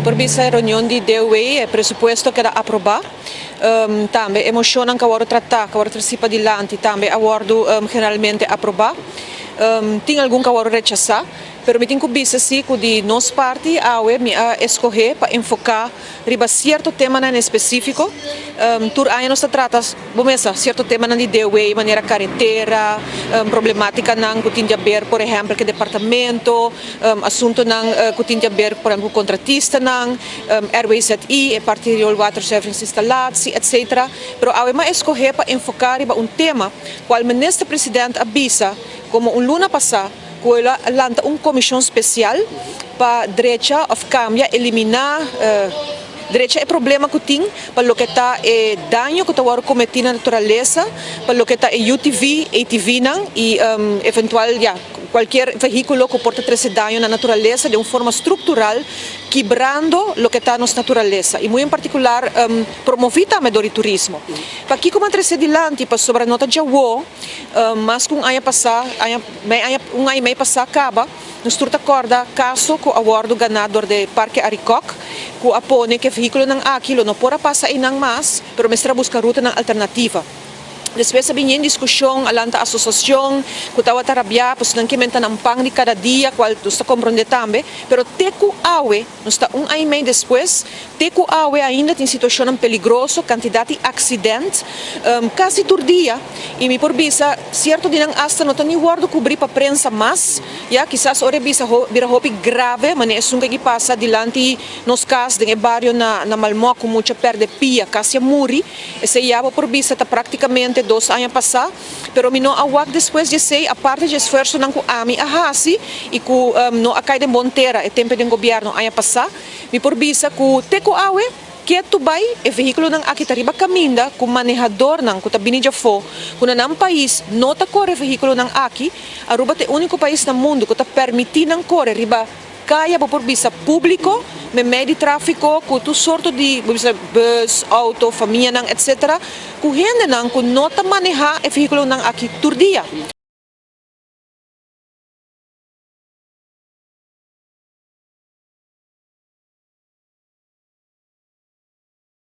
por bisa reunião de DOE, presupuesto que era aprovar. Também emocionam que agora tratar, que agora participa adiante, também acordo generalmente aprovar. Tem algum que agora rechazar, pero me tenho que bisa sim que de nossa parte me escolher para enfocar riba certo tema em específico. Tur aí nós tratamos, bomesa, certo tema na de DOE, maneira carretera, problemática não que tem a ver, por exemplo, que departamento, assunto não que tem a ver, por exemplo, contratista não, RWZI, partir do water service instalatie, etc. Pero me escolher para enfocar riba tema, qual o ministro-presidente avisa, como luna passada, que ela lança comissão especial para direita of cambia, eliminar direita é problema que tem para o que está dano que está cometido na natureza, para o que está UTV, ATV não, e eventual qualquer veículo que porta trazer dano na natureza de uma forma estrutural, quebrando o que está na nossa natureza. E muito em particular, promover também o turismo. Para aqui como trazer adiante, para sobre a nota de agua, mas com um ano passar acaba, nós turta corda caso que o awardo ganador de Parque Aricoc, que apone que veículo não aquilo não pode passar e não mais, pero mestra busca ruta não alternativa. Depois vinha em discussão alanta associação que estava trabalhando, pois não que mentan pang de cada dia, qual está compreendendo também, pero teco awe, nós está ano e meio depois, teco awe ainda tem situação peligrosa, quantidade de acidentes, quase todo dia, e me por bisa, certo de não hasta não tem guardo cobrir para prensa mas, quizás ora bisa vira hopi grave, mas é sunga que passa dilante nos casos de barrio na Malmö com muita perde pia, quase muri, esse iaba por bisa está praticamente 2 anos passar, pero me não awak depois de sei a parte de esforço não com ami a hasi e com não acai de monteira é tempo de governo ano passar, me por bisa com teco awe que tu vai e veículo não aqui tariba caminda com manejador não com tabini já fo com na país não tá corre veículo não aqui Aruba é o único país no mundo que tá permitindo não corre riba kaya por bisa público, meio de tráfico, com todo sorto de bus, auto, família, etc. Com gente não, com nota manejar o veículo não aqui todo dia.